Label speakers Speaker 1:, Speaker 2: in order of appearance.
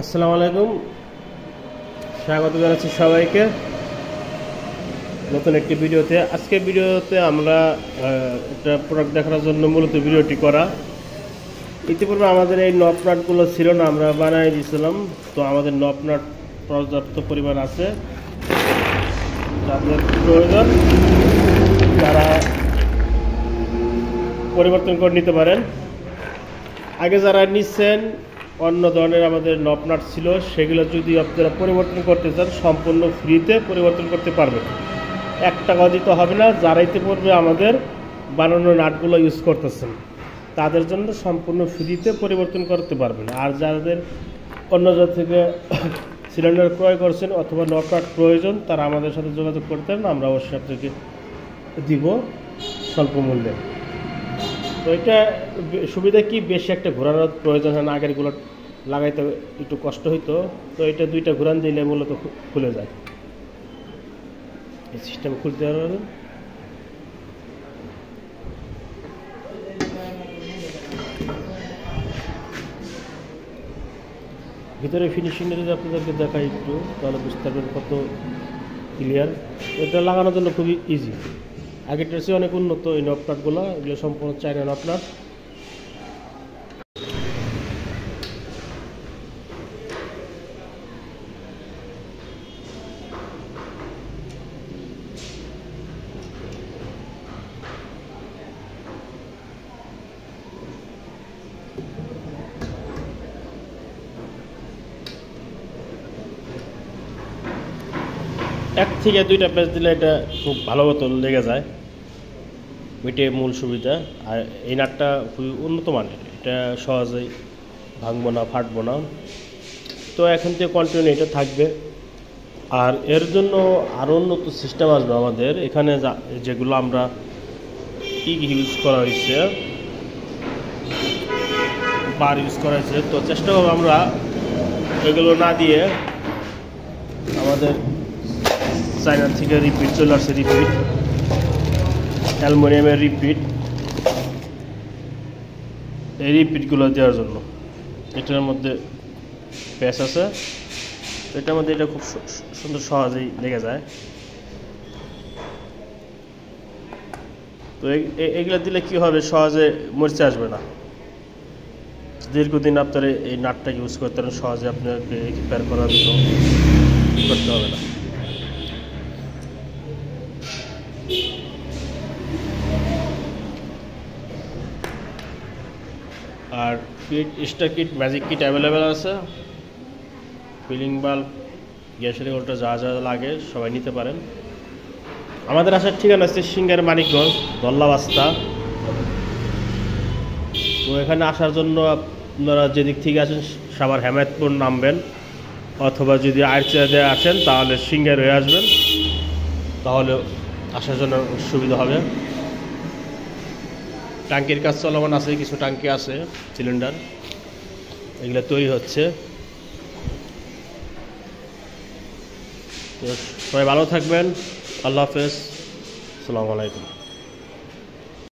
Speaker 1: আসসালামু আলাইকুম, স্বাগত জানাচ্ছি সবাইকে নতুন একটি ভিডিওতে। আজকে ভিডিওতে আমরা একটা প্রোডাক্ট দেখানোর জন্য মূলত ভিডিওটি করা। ইতিপূর্বে আমাদের এই নব নাটগুলো ছিল না, আমরা বানিয়ে দিয়েছিলাম। তো আমাদের নব নাট পর্যাপ্ত পরিমাণ আছে, যাদের প্রয়োজন তারা পরিবর্তন করে নিতে পারেন। আগে যারা নিচ্ছেন অন্য ধরনের আমাদের নব নাট ছিল, সেগুলো যদি আপনারা পরিবর্তন করতে চান সম্পূর্ণ ফ্রিতে পরিবর্তন করতে পারবেন, 1 টাকাও দিতে হবে না। যারা ইতিপূর্বে আমাদের বানানো নাটগুলো ইউজ করতেছেন তাদের জন্য সম্পূর্ণ ফ্রিতে পরিবর্তন করতে পারবেন। আর যাদের অন্য জায়গা থেকে সিলিন্ডার ক্রয় করছেন অথবা নব নাট প্রয়োজন, তারা আমাদের সাথে যোগাযোগ করতেন, আমরা অবশ্যই আপনাকে দিব স্বল্প মূল্যে। তো এটা সুবিধা কি, বেশি একটা ঘোরানোর প্রয়োজন হয় না। আগেরগুলো লাগাইতে একটু কষ্ট হইতো, তো এটা 2টা ঘোরান দিলে মূলত খুলে যায়। এই সিস্টেম খুলতে পারবেন। ভিতরে ফিনিশিংটা যদি আপনাদেরকে দেখাই একটু, তাহলে বুঝতে পারবেন কত ক্লিয়ার। এটা লাগানোর জন্য খুবই ইজি, আগেরটার চেয়ে অনেক উন্নত এই নব নাটগুলো। এগুলো সম্পূর্ণ চায়না নব নাট। এক থেকে 2টা পেঁচ দিলে এটা খুব ভালো মতো লেগে যায়, ওইটাই মূল সুবিধা। আর এই নাটটা খুবই উন্নত মানের, এটা সহজেই ভাঙবো না, ফাটবো না। তো এখন থেকে কন্টিনিউ এটা থাকবে। আর এর জন্য আরও উন্নত সিস্টেম আসবে আমাদের এখানে, যেগুলো আমরা কি ইউজ করা হয়েছে, বার ইউজ করা হয়েছে। তো চেষ্টা করবো আমরা এগুলো না দিয়ে, আমাদের চায়না থেকে রিপিট চলে আসছে, রিপিট অ্যালুমিনিয়ামের রিপিট, এই রিপিটগুলো দেওয়ার জন্য। এটার মধ্যে প্যাচ আছে, এটার মধ্যে এটা খুব সুন্দর সহজেই লেগে যায়। তো এগুলো দিলে কি হবে, সহজে মরচে আসবে না। দীর্ঘদিন আপনার এই নাটটা ইউজ করতে পারেন, সহজে আপনাকে রিপেয়ার করার জন্য করতে হবে না। আর kit, star kit, magic kit available আছে। ফিলিং বাল্ব, গ্যাসের ওটা যা যা লাগে সবাই নিতে পারেন। আমাদের আসার ঠিকানা হচ্ছে সিঙ্গার, মানিকগঞ্জ, দল্লাবাস্তা। তো এখানে আসার জন্য আপনারা যেদিক থেকে আসেন সাভার হেমায়তপুর নামবেন, অথবা যদি আইরচাঁদে আসেন তাহলে সিঙ্গার হয়ে আসবেন, তাহলে আসার জন্য সুবিধা হবে। ট্যাঙ্কির কাজ চলমান আছে, কিছু ট্যাঙ্কি আছে সিলিন্ডার, এগুলো তৈরি হচ্ছে। তো সবাই ভালো থাকবেন, আল্লাহ হাফেজ, আসসালামু আলাইকুম।